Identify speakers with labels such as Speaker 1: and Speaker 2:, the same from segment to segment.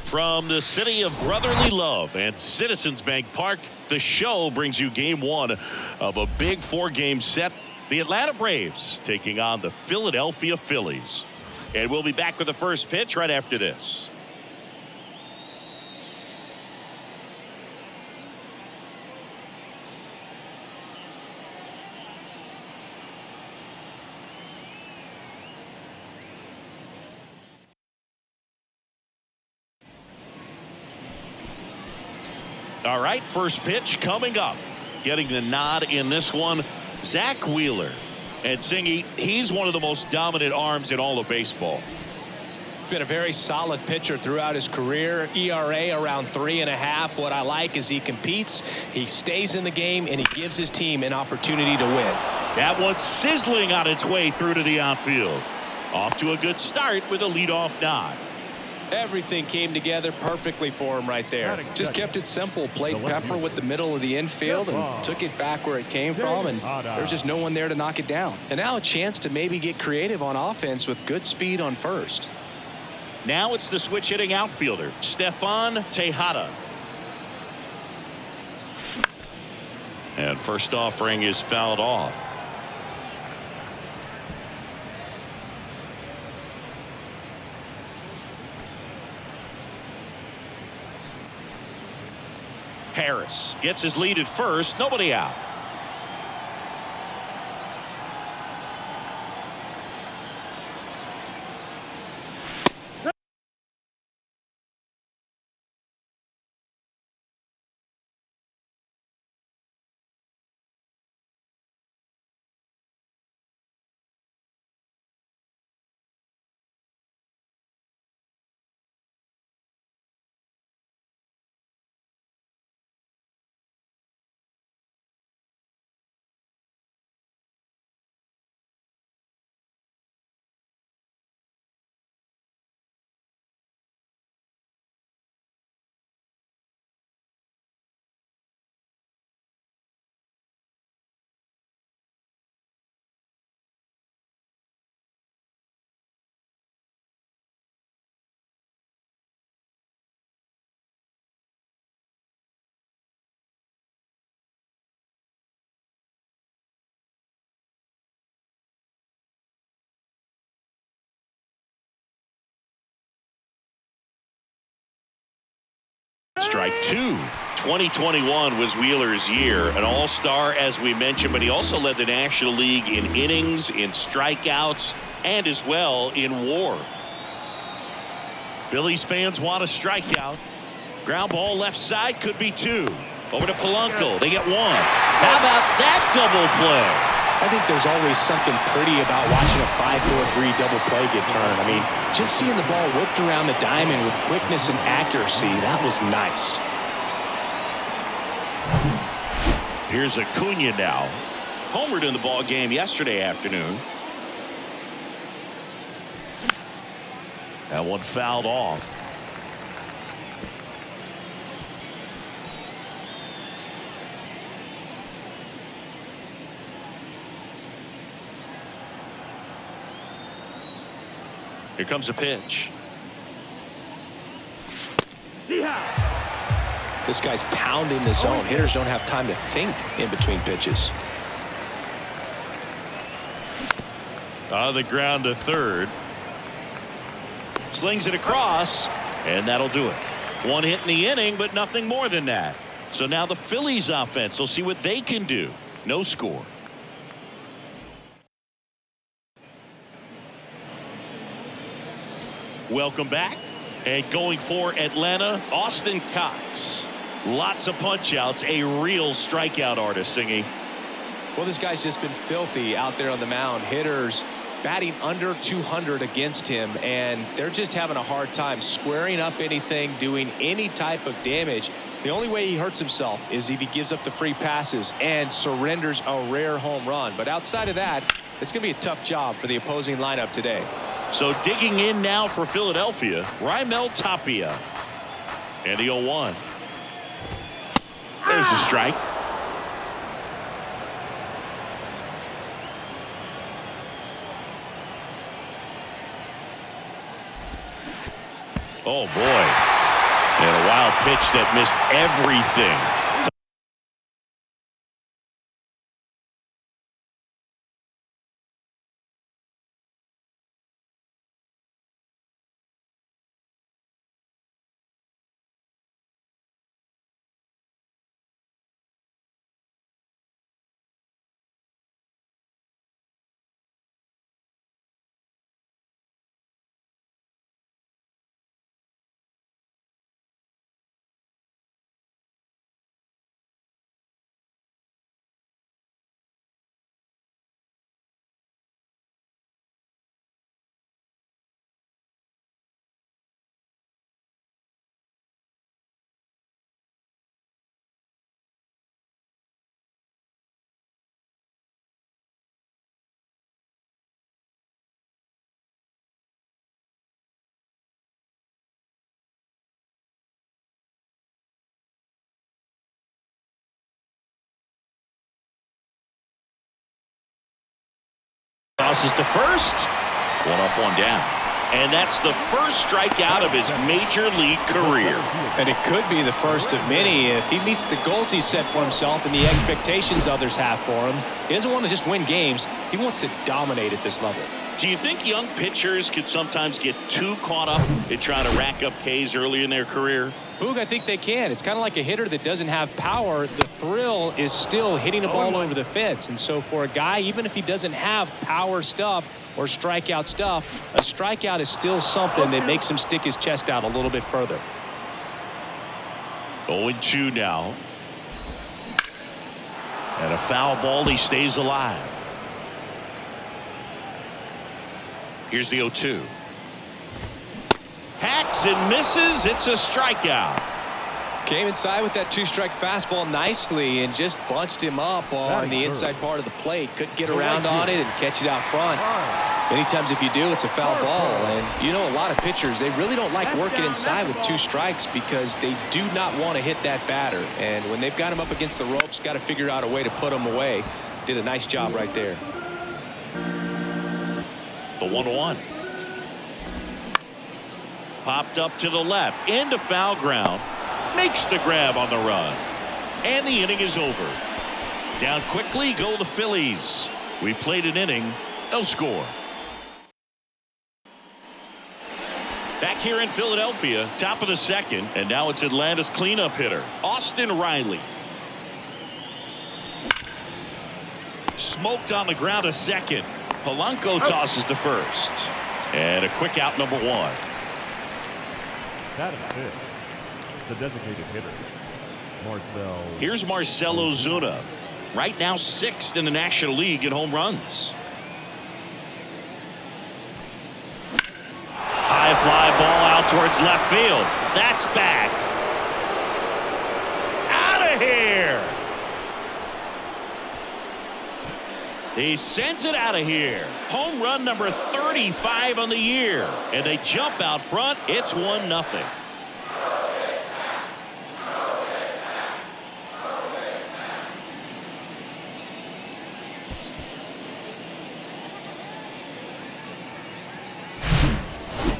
Speaker 1: From the city of brotherly love and Citizens Bank Park, the show brings you game one of a big four-game set. The Atlanta Braves taking on the Philadelphia Phillies. And we'll be back with the first pitch right after this. All right, first pitch coming up. Getting the nod in this one, Zach Wheeler. And Singy, he's one of the most dominant arms in all of baseball.
Speaker 2: Been a very solid pitcher throughout his career. ERA around 3.5. What I like is he competes, he stays in the game, and he gives his team an opportunity to win.
Speaker 1: That one's sizzling on its way through to the outfield. Off to a good start with a leadoff nod.
Speaker 2: Everything came together perfectly for him right there. Just kept it simple. Played pepper with the middle of the infield and took it back where it came from, and there's just no one there to knock it down. And now a chance to maybe get creative on offense with good speed on first.
Speaker 1: Now it's the switch hitting outfielder, Stefan Tejada. And first offering is fouled off. Harris gets his lead at first, nobody out. Strike two. 2021 was Wheeler's year, an all-star as we mentioned, but he also led the National League in innings, in strikeouts, and as well in WAR. Phillies fans want a strikeout. Ground ball left side, could be two. Over to Polanco, they get one. How about that double play?
Speaker 2: I think there's always something pretty about watching a 5-4-3 double play get turned. I mean, just seeing the ball whipped around the diamond with quickness and accuracy, that was nice.
Speaker 1: Here's Acuna now. Homered in the ball game yesterday afternoon. That one fouled off. Here comes a pitch.
Speaker 2: This guy's pounding the zone. Hitters don't have time to think in between pitches.
Speaker 1: On the ground to third. Slings it across, and that'll do it. One hit in the inning, but nothing more than that. So now the Phillies offense will see what they can do. No score. Welcome back. And going for Atlanta, Austin Cox. Lots of punch outs, a real strikeout artist, Singy.
Speaker 2: Well, this guy's just been filthy out there on the mound. Hitters batting under 200 against him, and they're just having a hard time squaring up anything, doing any type of damage. The only way he hurts himself is if he gives up the free passes and surrenders a rare home run. But outside of that, it's going to be a tough job for the opposing lineup today.
Speaker 1: So digging in now for Philadelphia, Raimel Tapia. And the 0-1. There's the strike. Oh, boy. And a wild pitch that missed everything. Tosses to first. One up, one down. And that's the first strikeout of his major league career.
Speaker 2: And it could be the first of many if he meets the goals he set for himself and the expectations others have for him. He doesn't want to just win games. He wants to dominate at this level.
Speaker 1: Do you think young pitchers could sometimes get too caught up in trying to rack up Ks early in their career?
Speaker 2: Boog, I think they can. It's kind of like a hitter that doesn't have power. The thrill is still hitting a ball over the fence. And so for a guy, even if he doesn't have power stuff or strikeout stuff, a strikeout is still something that makes him stick his chest out a little bit further.
Speaker 1: 0-2 now. And a foul ball. He stays alive. Here's the 0-2. Hacks and misses. It's a strikeout.
Speaker 2: Came inside with that two-strike fastball nicely and just bunched him up on the inside part of the plate. Couldn't get around on it and catch it out front. Many times if you do, it's a foul ball. And you know, a lot of pitchers, they really don't like working inside with two strikes because they do not want to hit that batter. And when they've got him up against the ropes, got to figure out a way to put him away. Did a nice job right there.
Speaker 1: The 1-1. Popped up to the left into foul ground. Makes the grab on the run. And the inning is over. Down quickly go the Phillies. We played an inning. No score. Back here in Philadelphia, top of the second. And now it's Atlanta's cleanup hitter, Austin Riley. Smoked on the ground to second. Polanco tosses to first. And a quick out, number one.
Speaker 3: That is it. The designated hitter, Marcell.
Speaker 1: Here's Marcell Ozuna. Right now 6th in the National League in home runs. High fly ball out towards left field. That's back. Out of here. He sends it out of here. Home run number 35 on the year. And they jump out front. It's 1-0.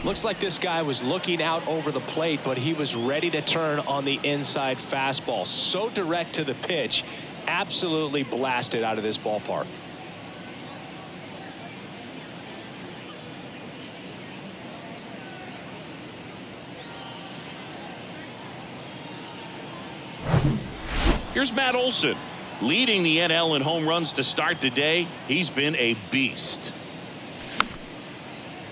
Speaker 2: Looks like this guy was looking out over the plate, but he was ready to turn on the inside fastball. So direct to the pitch. Absolutely blasted out of this ballpark.
Speaker 1: Here's Matt Olson, leading the NL in home runs to start the day. He's been a beast.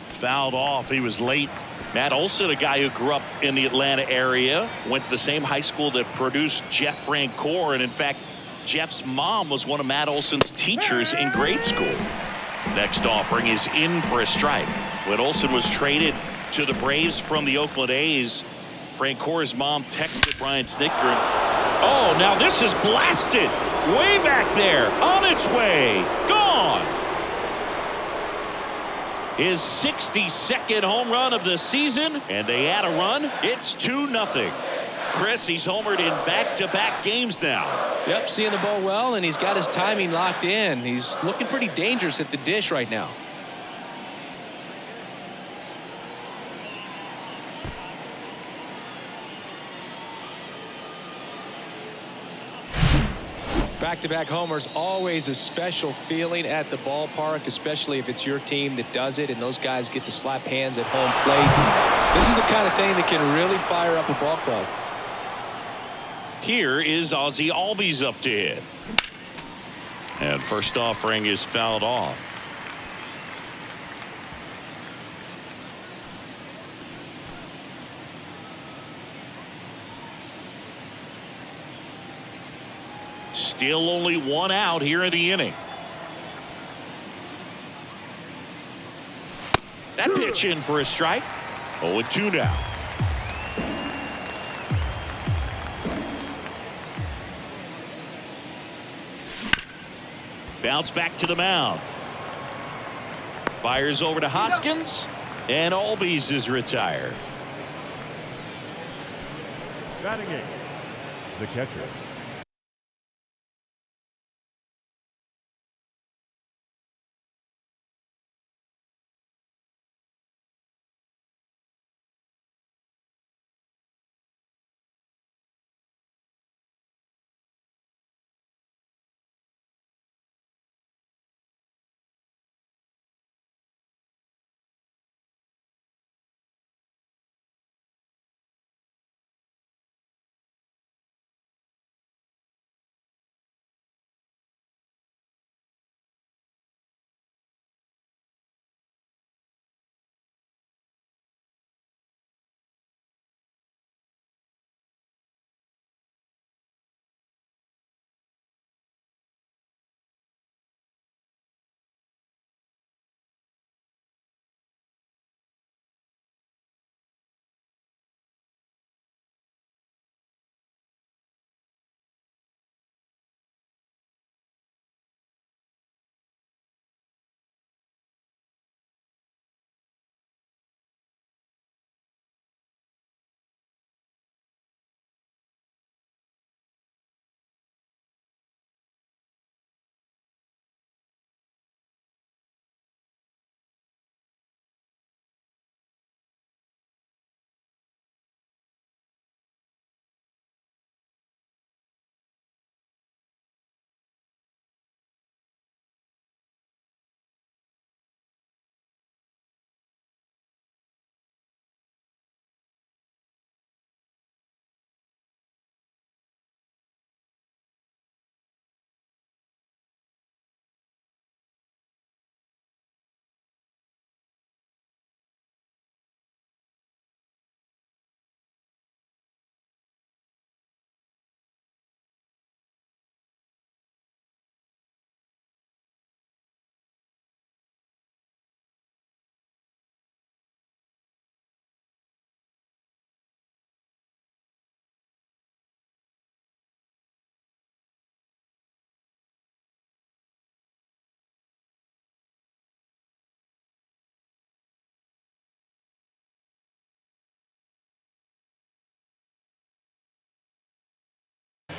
Speaker 1: Fouled off. He was late. Matt Olson, a guy who grew up in the Atlanta area, went to the same high school that produced Jeff Francoeur, and in fact, Jeff's mom was one of Matt Olson's teachers in grade school. Next offering is in for a strike. When Olson was traded to the Braves from the Oakland A's, Francoeur's mom texted Brian Snitker. Oh, now this is blasted. Way back there. On its way. Gone. His 62nd home run of the season, and they add a run. It's 2-0. Chris, he's homered in back-to-back games now.
Speaker 2: Yep, seeing the ball well, and he's got his timing locked in. He's looking pretty dangerous at the dish right now. Back-to-back homers, always a special feeling at the ballpark, especially if it's your team that does it and those guys get to slap hands at home plate. This is the kind of thing that can really fire up a ball club.
Speaker 1: Here is Ozzie Albies up to hit. And first offering is fouled off. Still only one out here in the inning. That pitch in for a strike. 0-2 now. Bounce back to the mound. Fires over to Hoskins. And Albies is retired.
Speaker 3: Batting eighth, the catcher,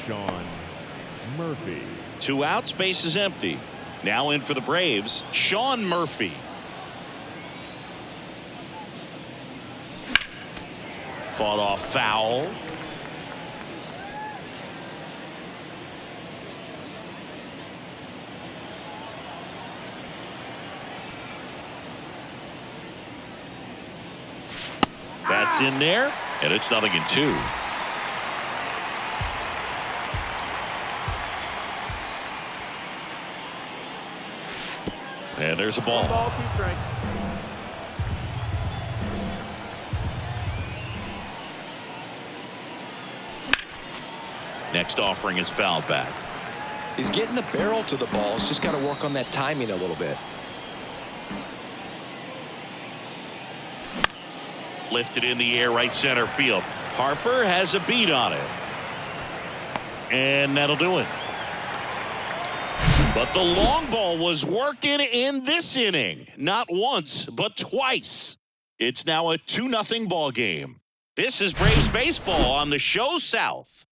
Speaker 3: Sean Murphy.
Speaker 1: 2 outs, base is empty. Now in for the Braves, Sean Murphy. Fought off foul. That's in there, and it's 0-2. And there's a ball.
Speaker 4: Ball, 2 strikes.
Speaker 1: Next offering is fouled back.
Speaker 2: He's getting the barrel to the ball. He's just got to work on that timing a little bit.
Speaker 1: Lifted in the air, right center field. Harper has a beat on it. And that'll do it. But the long ball was working in this inning. Not once, but twice. It's now a 2-0 ball game. This is Braves baseball on the show South.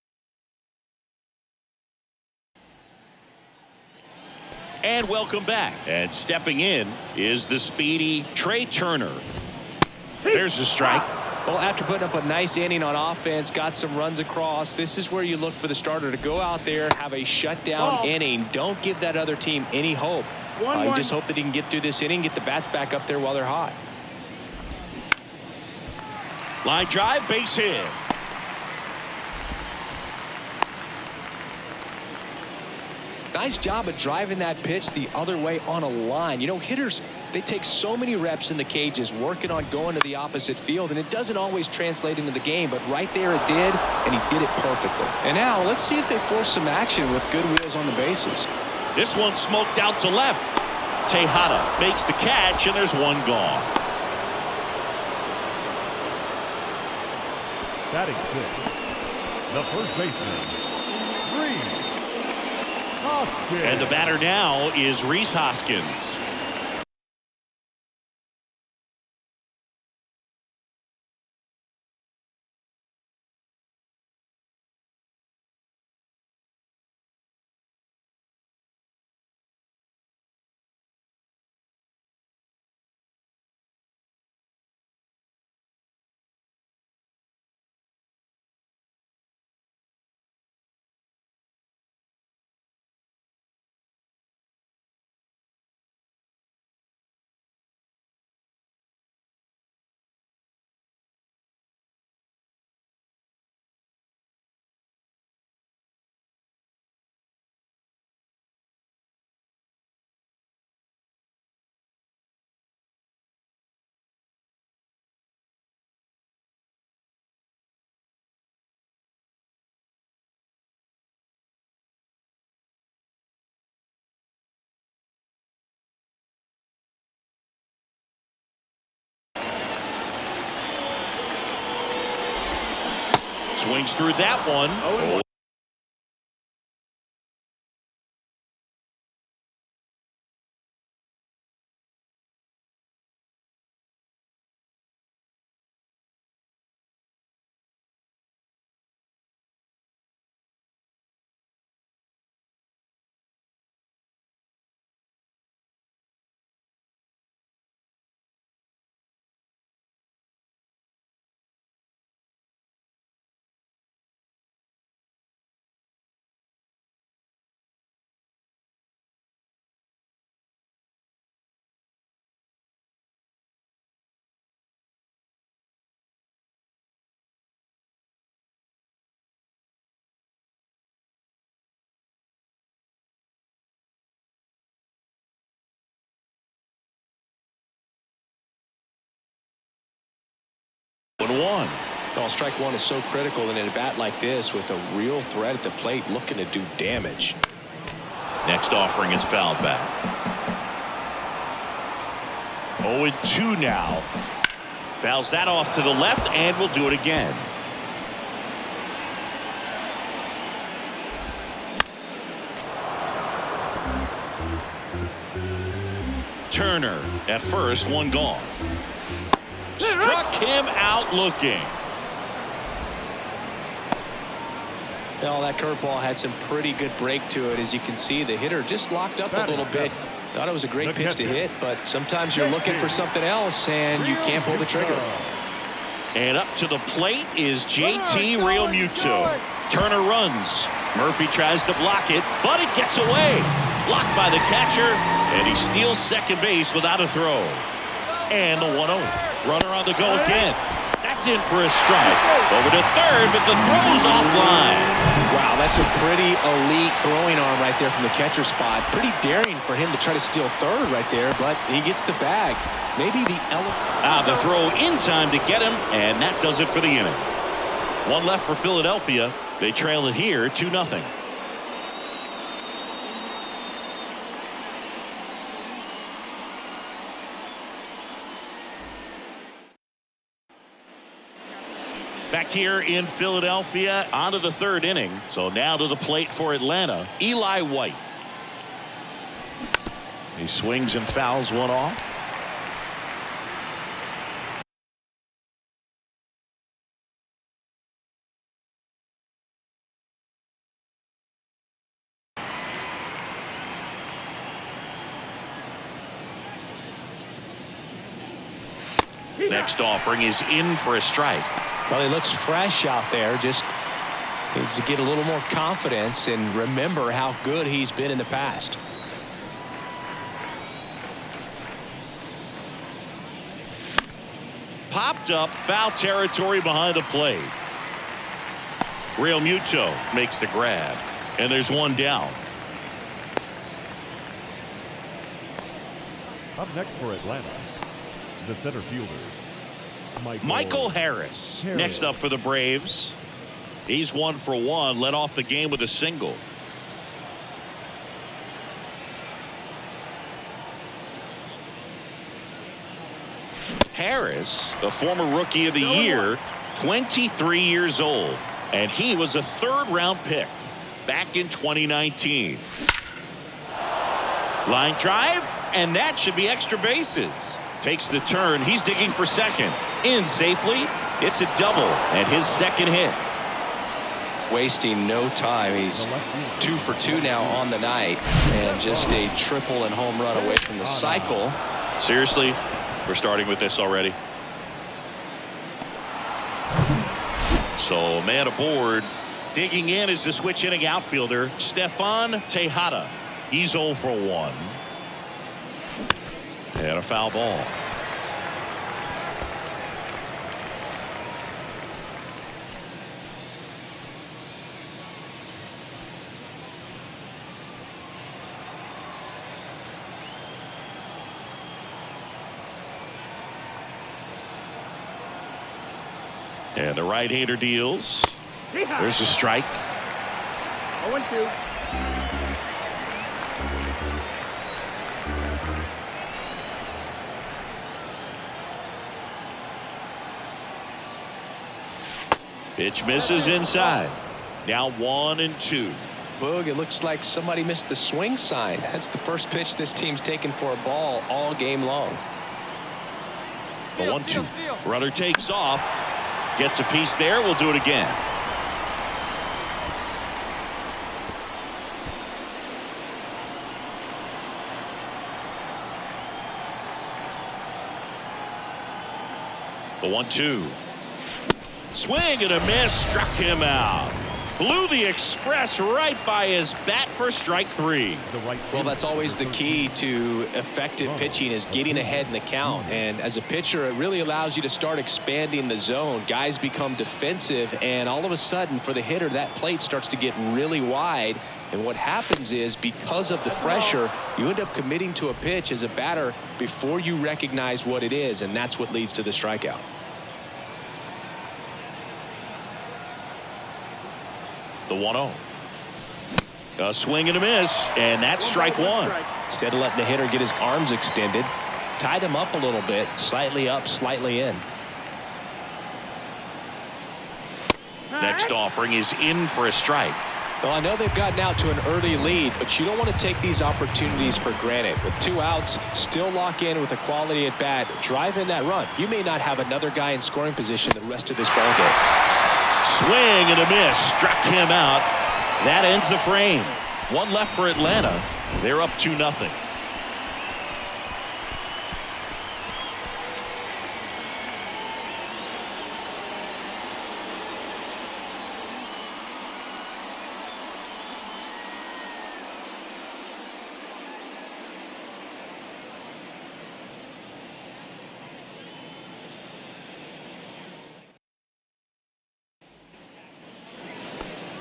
Speaker 1: And welcome back. And stepping in is the speedy Trey Turner. There's a strike.
Speaker 2: Well, after putting up a nice inning on offense, got some runs across, this is where you look for the starter to go out there, have a shutdown inning. Don't give that other team any hope. You just hope that he can get through this inning, get the bats back up there while they're hot.
Speaker 1: Line drive, base hit.
Speaker 2: Nice job of driving that pitch the other way on a line. You know, hitters, they take so many reps in the cages working on going to the opposite field, and it doesn't always translate into the game, but right there it did, and he did it perfectly. And now let's see if they force some action with good wheels on the bases.
Speaker 1: This one smoked out to left. Tejada makes the catch, and there's one gone.
Speaker 3: Batting six, the first baseman, Reese Hoskins.
Speaker 1: And the batter now is Reese Hoskins. Swings through that one. Oh. One.
Speaker 2: Well, strike one is so critical in a bat like this with a real threat at the plate looking to do damage.
Speaker 1: Next offering is fouled back. 0-2 now. Fouls that off to the left and will do it again. Turner at first, one gone. Struck him out looking.
Speaker 2: Well, that curveball had some pretty good break to it. As you can see, the hitter just locked up a little bit. Thought it was a great pitch to hit, but sometimes you're looking for something else and you can't pull the trigger.
Speaker 1: And up to the plate is JT Realmuto. Turner runs. Murphy tries to block it, but it gets away. Blocked by the catcher, and he steals second base without a throw. And the 1-0. Runner on the go again. That's in for a strike. Over to third, but the throw's offline.
Speaker 2: Wow, that's a pretty elite throwing arm right there from the catcher spot. Pretty daring for him to try to steal third right there, but he gets the bag. Maybe the
Speaker 1: the throw in time to get him, and that does it for the inning. One left for Philadelphia. They trail it here 2-0. Back here in Philadelphia, on to the third inning. So now to the plate for Atlanta, Eli White. He swings and fouls one off. Next offering is in for a strike.
Speaker 2: Well, he looks fresh out there. Just needs to get a little more confidence and remember how good he's been in the past.
Speaker 1: Popped up, foul territory behind the plate. Real Muto makes the grab, and there's one down.
Speaker 3: Up next for Atlanta, the center fielder,
Speaker 1: Michael Harris. Next up for the Braves. He's 1 for 1, led off the game with a single. Harris, the former Rookie of the Year, 23 years old, and he was a 3rd-round pick back in 2019. Line drive, and that should be extra bases. Takes the turn. He's digging for second. In safely. It's a double and his 2nd hit.
Speaker 2: Wasting no time. He's 2 for 2 now on the night, and just a triple and home run away from the cycle.
Speaker 1: Seriously, we're starting with this already. So man aboard. Digging in is the switch inning outfielder Stefan Tejada. He's 0 for 1. And a foul ball. And the right-hander deals. There's a strike.
Speaker 4: 0-2.
Speaker 1: Pitch misses inside. Now 1-2.
Speaker 2: Boog, it looks like somebody missed the swing sign. That's the first pitch this team's taken for a ball all game long.
Speaker 1: The 1-2. Runner takes off. Gets a piece there. We'll do it again. The 1-2. Swing and a miss. Struck him out. Blew the express right by his bat for strike 3.
Speaker 2: Well, that's always the key to effective pitching, is getting ahead in the count. And as a pitcher, it really allows you to start expanding the zone. Guys become defensive, and all of a sudden for the hitter, that plate starts to get really wide. And what happens is, because of the pressure, you end up committing to a pitch as a batter before you recognize what it is, and that's what leads to the strikeout.
Speaker 1: The 1-0. A swing and a miss, and that's strike 1.
Speaker 2: Instead of letting the hitter get his arms extended, tied him up a little bit, slightly up, slightly in.
Speaker 1: Next offering is in for a strike.
Speaker 2: Well, I know they've gotten out to an early lead, but you don't want to take these opportunities for granted. With 2 outs, still lock in with a quality at bat, drive in that run. You may not have another guy in scoring position the rest of this ball game.
Speaker 1: Swing and a miss. Struck him out. That ends the frame. 1 left for Atlanta. They're up 2-0.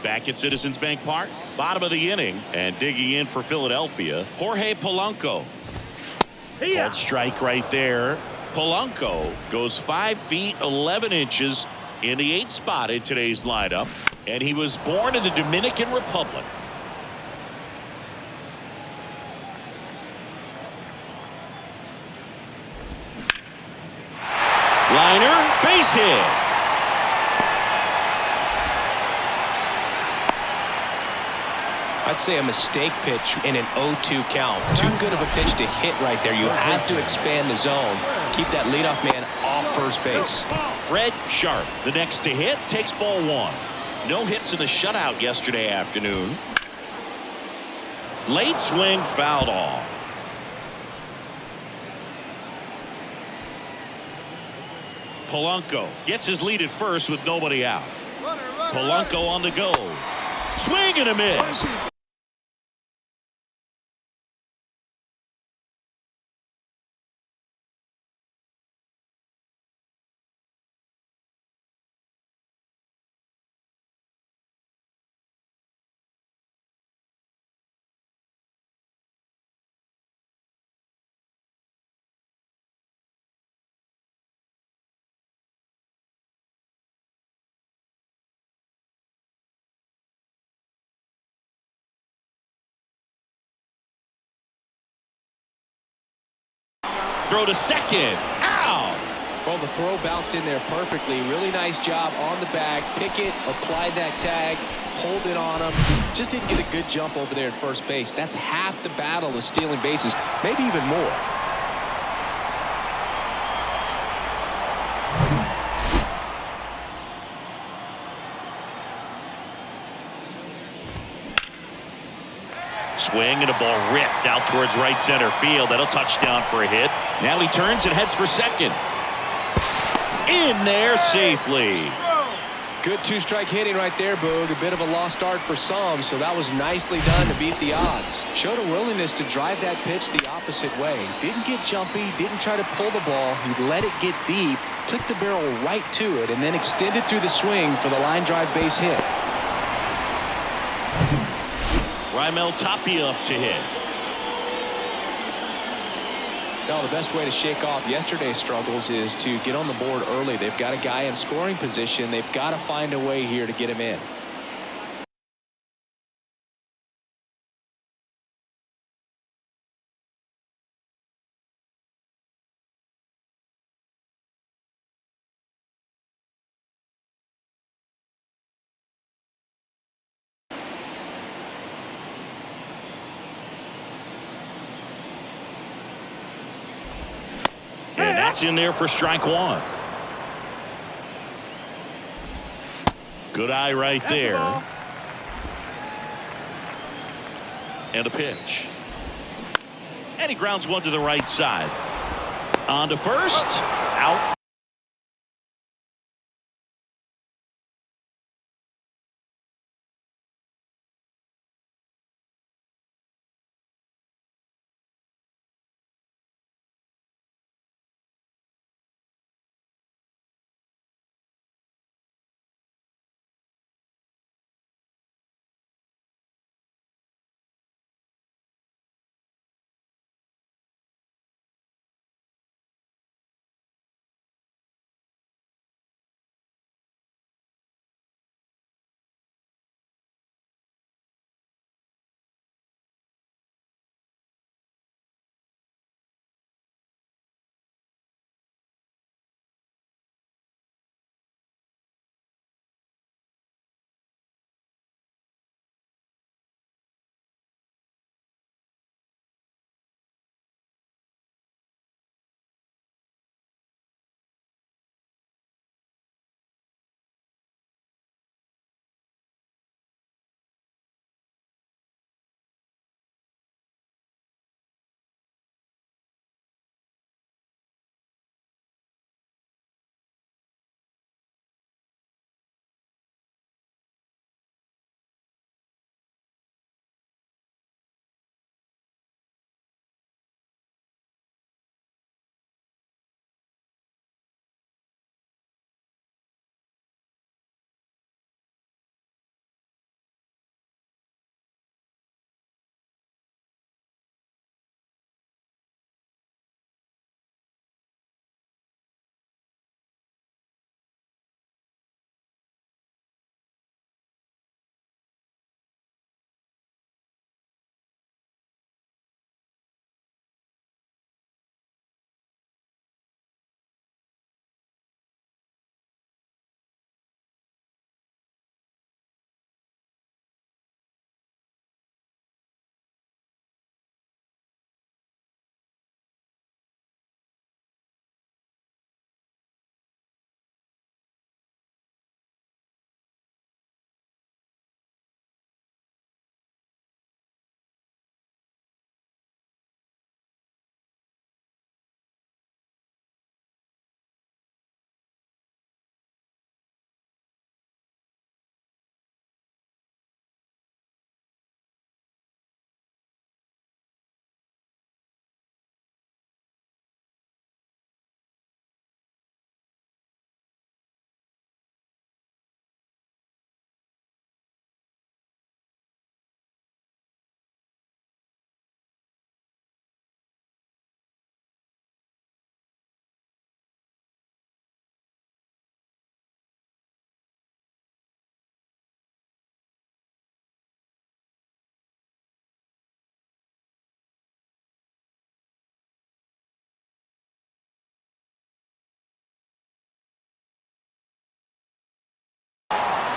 Speaker 1: Back at Citizens Bank Park, bottom of the inning, and digging in for Philadelphia, Jorge Polanco. Called strike right there. Polanco goes 5 feet 11 inches in the 8th spot in today's lineup, and he was born in the Dominican Republic. Liner, base hit.
Speaker 2: I'd say a mistake pitch in an 0-2 count. Too good of a pitch to hit right there. You have to expand the zone. Keep that leadoff man off first base.
Speaker 1: Fred Sharp, the next to hit, takes ball 1. No hits in the shutout yesterday afternoon. Late swing fouled off. Polanco gets his lead at first with nobody out. Polanco on the go. Swing and a miss. Throw to second. Ow!
Speaker 2: Well, the throw bounced in there perfectly. Really nice job on the bag. Pick it, apply that tag, hold it on him. Just didn't get a good jump over there at first base. That's half the battle of stealing bases, maybe even more.
Speaker 1: Swing and a ball ripped out towards right center field. That'll touchdown for a hit. Now he turns and heads for second. In there safely.
Speaker 2: Good two-strike hitting right there, Boog. A bit of a lost start for some, so that was nicely done to beat the odds. Showed a willingness to drive that pitch the opposite way. Didn't get jumpy, didn't try to pull the ball. He let it get deep, took the barrel right to it, and then extended through the swing for the line drive base hit.
Speaker 1: Raimel Tapia up to hit.
Speaker 2: Well, the best way to shake off yesterday's struggles is to get on the board early. They've got a guy in scoring position. They've got to find a way here to get him in.
Speaker 1: And that's in there for strike one. Good eye right there. And a pitch. And he grounds one to the right side. On to first. Out.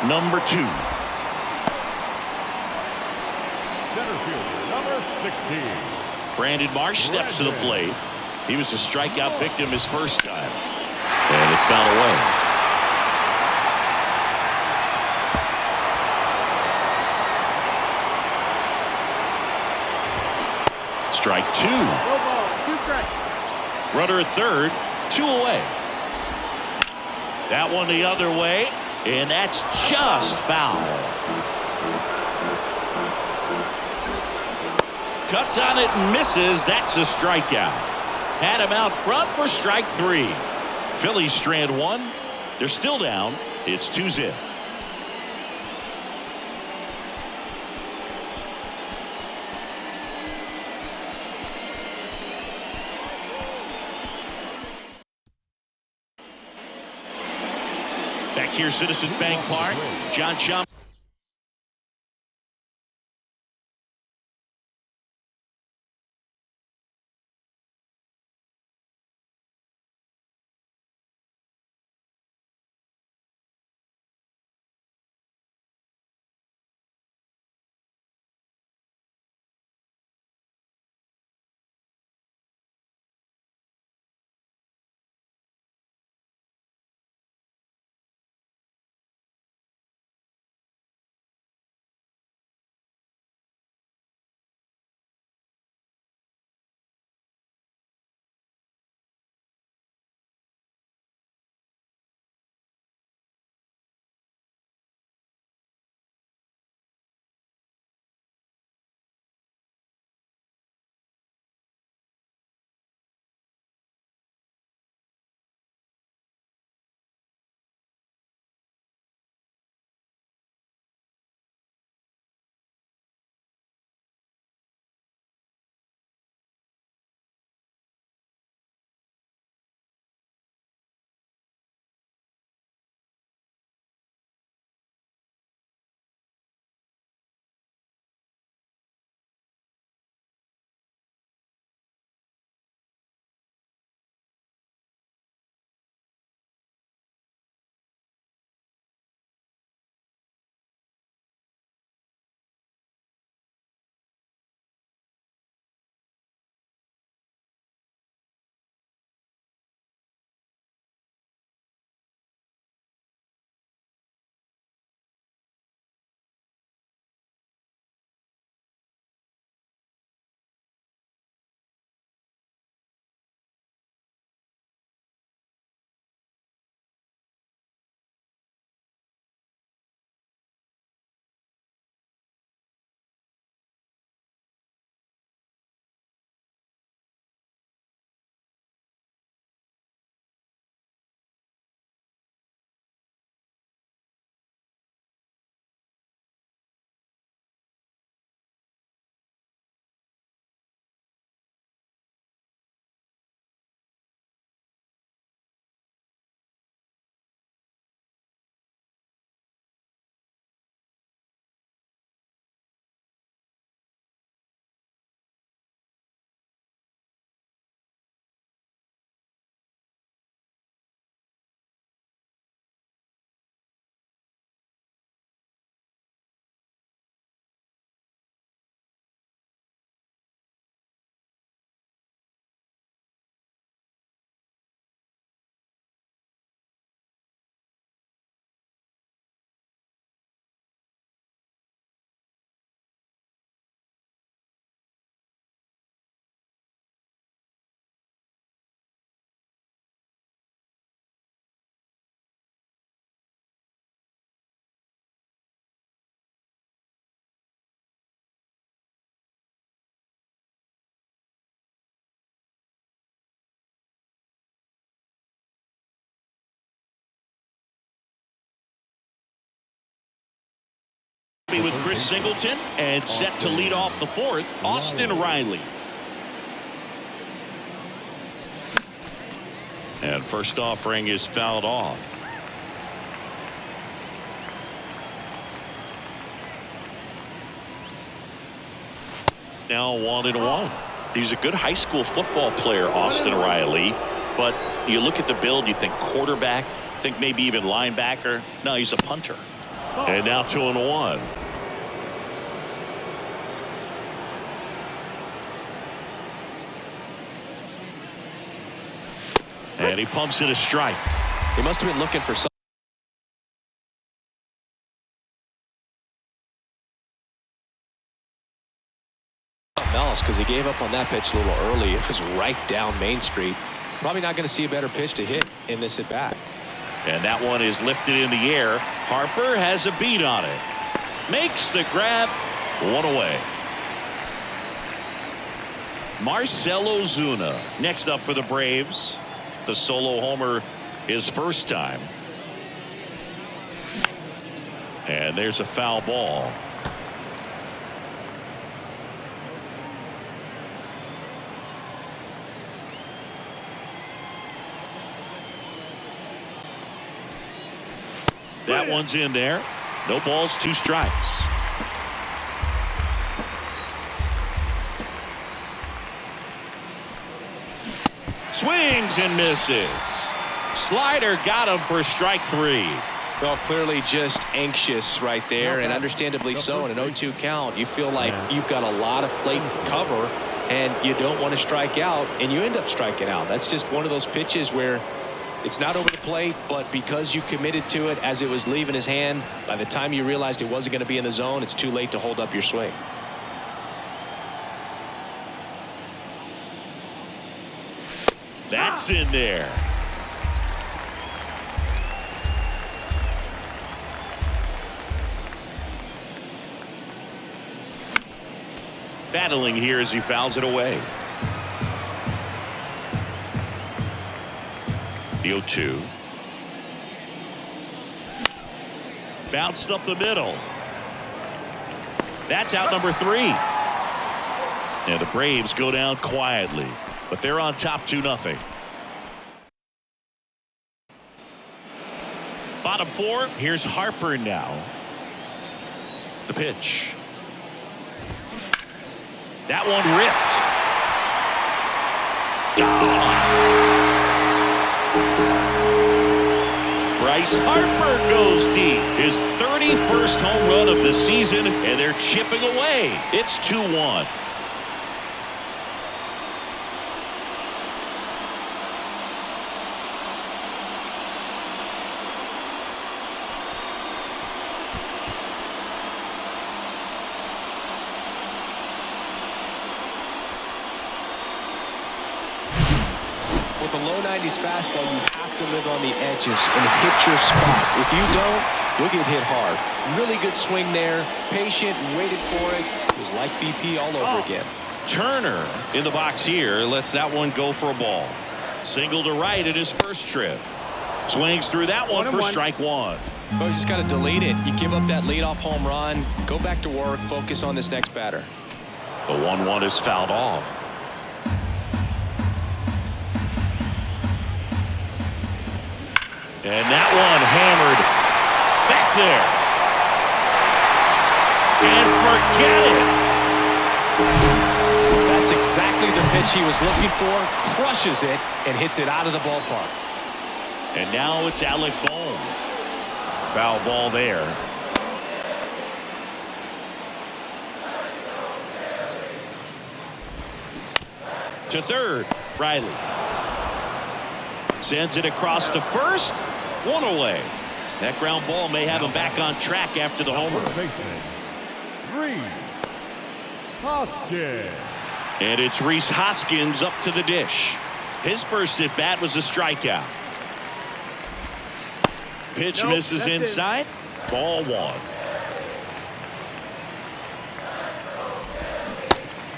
Speaker 1: number 2.
Speaker 3: Center fielder, number 16.
Speaker 1: Brandon Marsh steps to the plate. He was a strikeout victim his first time. And it's fouled away. Strike 2.
Speaker 4: No ball. 2 strikes.
Speaker 1: Runner at third. 2 away. That one the other way. And that's just foul. Cuts on it and misses. That's a strikeout. Had him out front for strike 3. Phillies strand 1. They're still down. It's 2-0. Back here, Citizens Bank Park. John Chum. With Chris Singleton and set to lead off the 4th, Austin Riley. And first offering is fouled off. Now 1-1. He's a good high school football player, Austin Riley, but you look at the build, you think quarterback, think maybe even linebacker. No, he's a punter. And now 2-1. And he pumps it a strike.
Speaker 2: He must have been looking for something else, because he gave up on that pitch a little early. It was right down Main Street. Probably not going to see a better pitch to hit in this at bat.
Speaker 1: And that one is lifted in the air. Harper has a beat on it. Makes the grab. One away. Marcell Ozuna next up for the Braves. The solo homer his first time. And there's a foul ball. That one's in there. No balls, 2 strikes. Swings and misses. Slider got him for strike 3.
Speaker 2: Well, clearly just anxious right there, and understandably so. In an 0-2 count, you feel like you've got a lot of plate to cover, and you don't want to strike out, and you end up striking out. That's just one of those pitches where it's not over the plate, but because you committed to it as it was leaving his hand, by the time you realized it wasn't going to be in the zone, it's too late to hold up your swing.
Speaker 1: That's in there. Battling here as he fouls it away. The 0-2. Bounced up the middle. That's out number 3. And the Braves go down quietly, but they're on top 2-0. Bottom 4. Here's Harper now. The pitch. That one ripped. Bryce Harper goes deep. His 31st home run of the season, and they're chipping away. It's 2-1.
Speaker 2: With a low 90s fastball, you have to live on the edges and hit your spots. If you don't, you'll get hit hard. Really good swing there. Patient, waited for it. It was like BP all over again.
Speaker 1: Turner in the box here lets that one go for a ball. Single to right at his first trip. Swings through that one for strike 1.
Speaker 2: Well, you just got to delete it. You give up that leadoff home run. Go back to work. Focus on this next batter.
Speaker 1: The 1-1 is fouled off. And that one hammered back there. And forget it.
Speaker 2: That's exactly the pitch he was looking for. Crushes it and hits it out of the ballpark.
Speaker 1: And now it's Alec Bohm. Foul ball there. To third, Riley. Sends it across to first. 1 away. That ground ball may have him back on track after the homer.
Speaker 3: Rhys Hoskins.
Speaker 1: And it's Rhys Hoskins up to the dish. His first at bat was a strikeout. Pitch misses inside. Ball 1.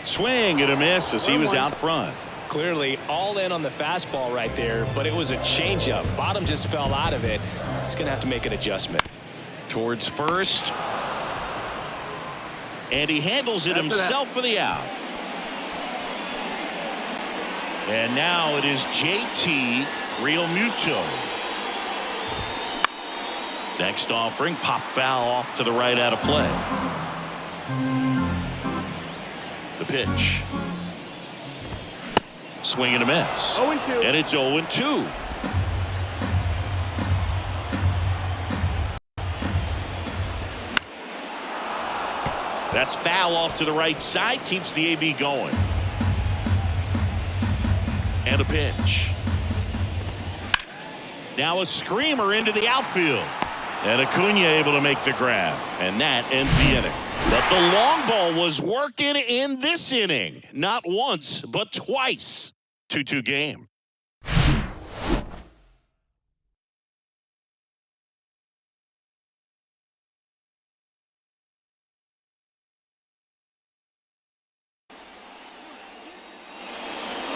Speaker 1: Swing and a miss as he was out front.
Speaker 2: Clearly all in on the fastball right there, but it was a changeup. Bottom just fell out of it. He's going to have to make an adjustment.
Speaker 1: Towards first. And he handles it himself for the out. And now it is JT Realmuto. Next offering, pop foul off to the right out of play. The pitch. Swing and a miss.
Speaker 4: 0-2.
Speaker 1: And it's 0-2. That's foul off to the right side. Keeps the AB going. And a pitch. Now a screamer into the outfield. And Acuna able to make the grab. And that ends the inning. But the long ball was working in this inning. Not once, but twice. 2-2 game.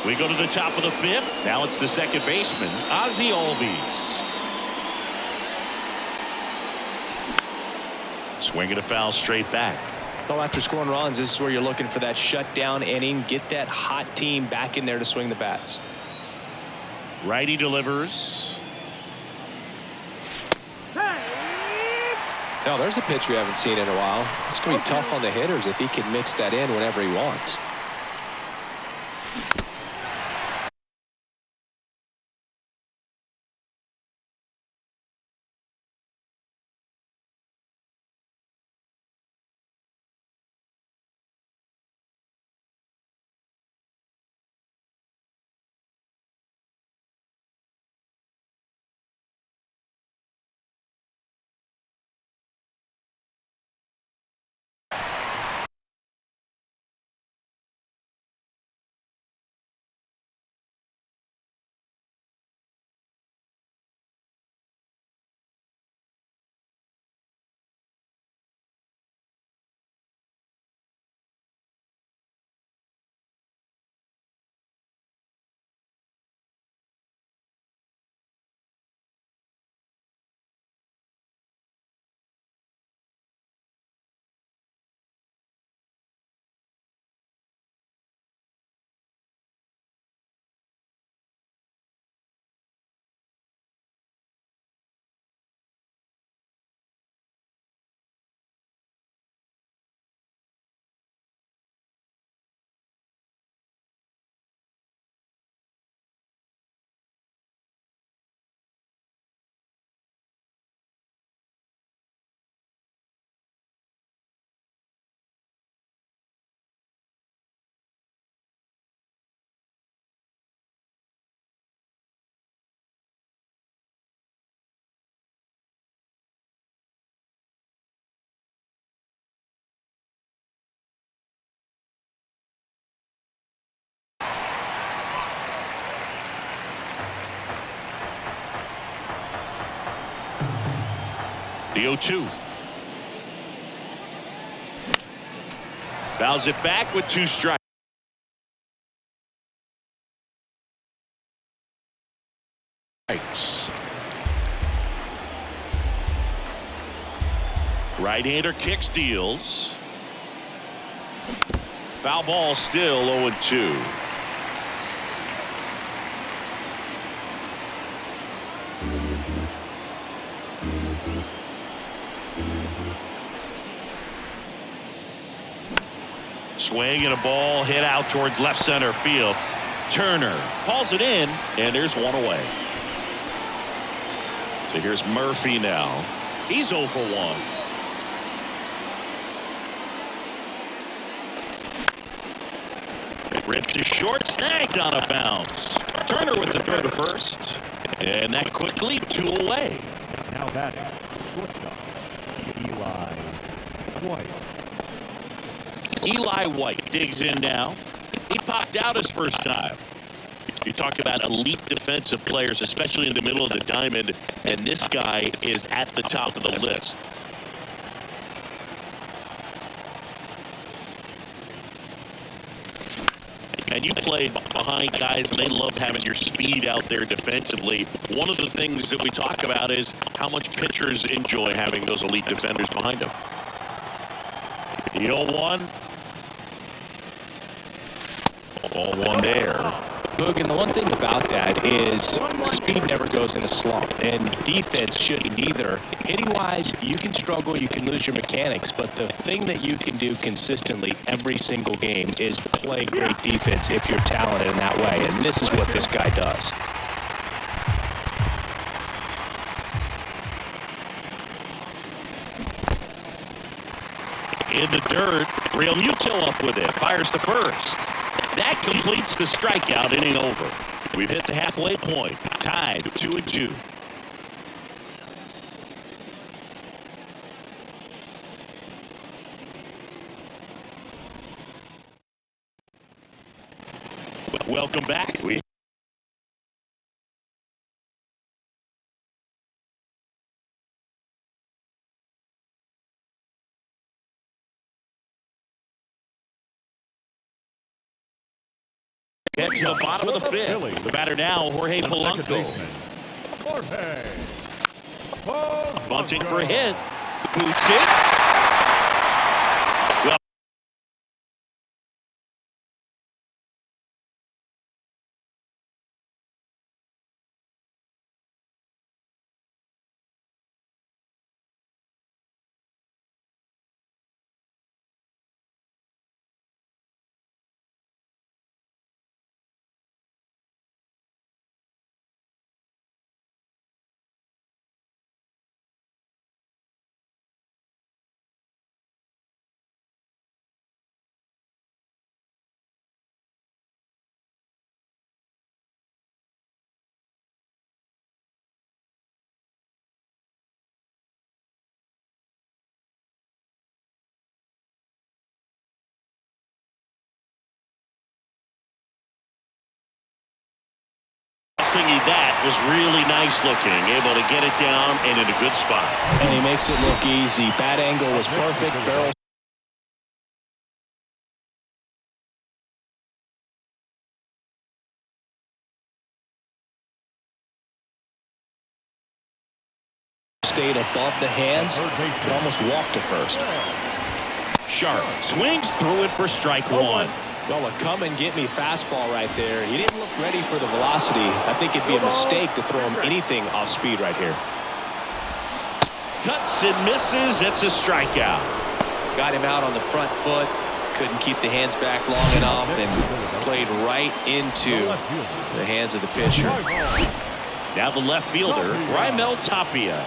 Speaker 1: We go to the top of the fifth. Now it's the second baseman, Ozzie Albies. Swinging a foul straight back.
Speaker 2: Well, after scoring runs, this is where you're looking for that shutdown inning. Get that hot team back in there to swing the bats.
Speaker 1: Righty delivers.
Speaker 2: No, there's a pitch we haven't seen in a while. It's going to be tough on the hitters if he can mix that in whenever he wants.
Speaker 1: The 0-2. Fouls it back with 2 strikes. Right-hander kicks, deals. Foul ball, still 0-2. Swing and a ball hit out towards left center field. Turner hauls it in, and there's one away. So here's Murphy now. He's 0 for 1. Ripped to short, snagged on a bounce. Turner with the throw to first. And that quickly 2 away.
Speaker 3: Now batting, shortstop, Eli White.
Speaker 1: Eli White digs in now. He popped out his first time. You talk about elite defensive players, especially in the middle of the diamond, and this guy is at the top of the list. And you played behind guys, and they love having your speed out there defensively. One of the things that we talk about is how much pitchers enjoy having those elite defenders behind them. The 0-1. Ball 1 there.
Speaker 2: Boog, and the one thing about that is speed never goes in a slump, and defense shouldn't either. Hitting-wise, you can struggle, you can lose your mechanics, but the thing that you can do consistently every single game is play great defense if you're talented in that way, and this is what this guy does.
Speaker 1: In the dirt, Real Muto up with it. Fires to first. That completes the strikeout. Inning over. We've hit the halfway point. Tied 2-2. Welcome back. Head to the bottom of the fifth. The batter now, Jorge Polanco. Bunting for a hit. Boots it. Well, Singy, that was really nice looking. Able to get it down and in a good spot.
Speaker 2: And he makes it look easy. Bat angle was perfect. Barrel stayed above the hands. Could almost walk to first.
Speaker 1: Sharp swings through it for strike one.
Speaker 2: Well, a come and get me fastball right there. He didn't look ready for the velocity. I think it'd be a mistake to throw him anything off speed right here.
Speaker 1: Cuts and misses. It's a strikeout.
Speaker 2: Got him out on the front foot. Couldn't keep the hands back long enough and played right into the hands of the pitcher.
Speaker 1: Now the left fielder, Raimel Tapia.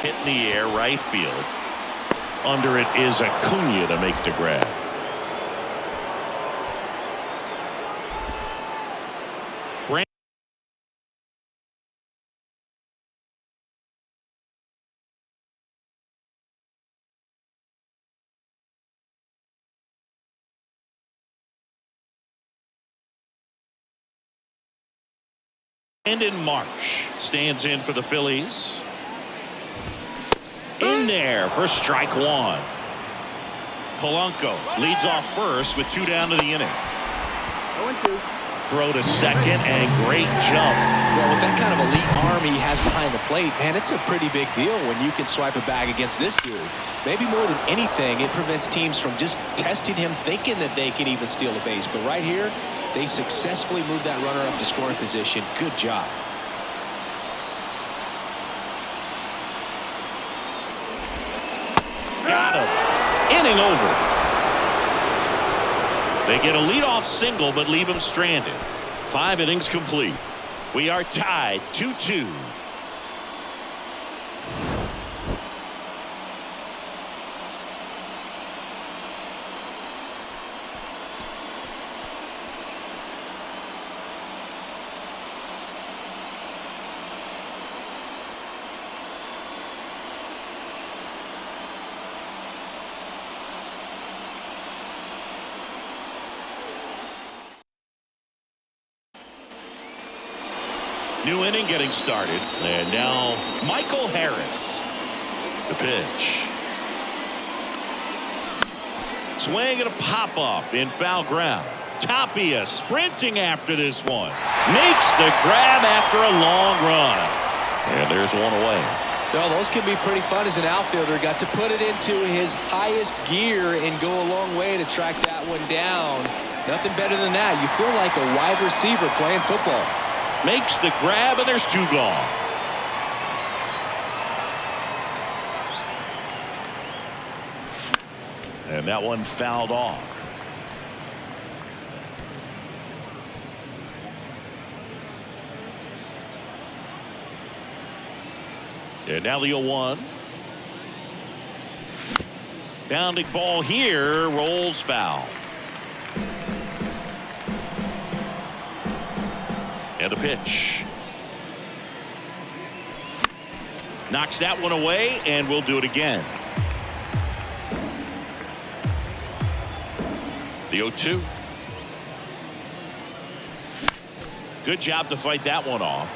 Speaker 1: Hit in the air, right field. Under it is Acuna to make the grab. Brandon Marsh stands in for the Phillies. In there for strike one. Polanco leads off first with 2 down to the inning.
Speaker 4: 0-2.
Speaker 1: Throw to second and great jump.
Speaker 2: Well, with that kind of elite arm he has behind the plate, man, it's a pretty big deal when you can swipe a bag against this dude. Maybe more than anything, it prevents teams from just testing him, thinking that they can even steal a base. But right here, they successfully moved that runner up to scoring position. Good job.
Speaker 1: Got him. Inning over. They get a leadoff single but leave him stranded. 5 innings complete. We are tied 2-2. New inning getting started. And now Michael Harris. The pitch. Swing and a pop-up in foul ground. Tapia sprinting after this one. Makes the grab after a long run. And there's one away.
Speaker 2: Well, those can be pretty fun as an outfielder. Got to put it into his highest gear and go a long way to track that one down. Nothing better than that. You feel like a wide receiver playing football.
Speaker 1: Makes the grab, and there's 2 gone. And that one fouled off. And now the 0-1. Bounding ball here, rolls foul. And the pitch. Knocks that one away, and we'll do it again. The 0-2. Good job to fight that one off.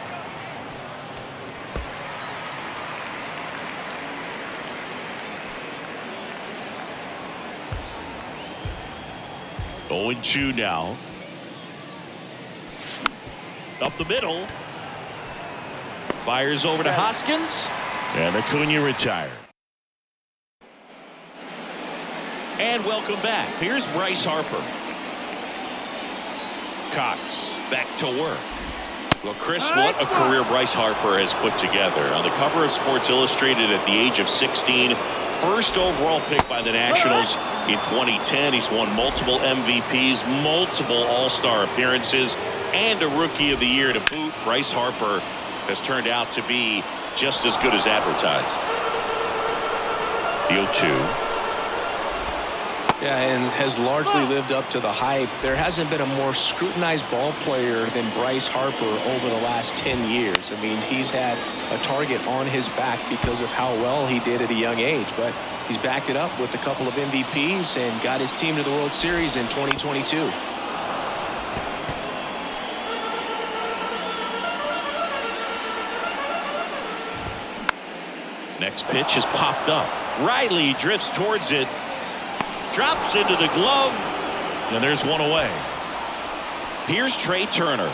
Speaker 1: Going 2 now. Up the middle. Fires over to Hoskins. And Acuna retired. And welcome back. Here's Bryce Harper. Cox back to work. Well, Chris, what a career Bryce Harper has put together. On the cover of Sports Illustrated at the age of 16, first overall pick by the Nationals in 2010. He's won multiple MVPs, multiple All-Star appearances, and a Rookie of the Year to boot. Bryce Harper has turned out to be just as good as advertised. The 0-2.
Speaker 2: Yeah, and has largely lived up to the hype. There hasn't been a more scrutinized ball player than Bryce Harper over the last 10 years. I mean, he's had a target on his back because of how well he did at a young age, but he's backed it up with a couple of MVPs and got his team to the World Series in 2022.
Speaker 1: Next pitch is popped up. Riley drifts towards it. Drops into the glove. And there's one away. Here's Trey Turner.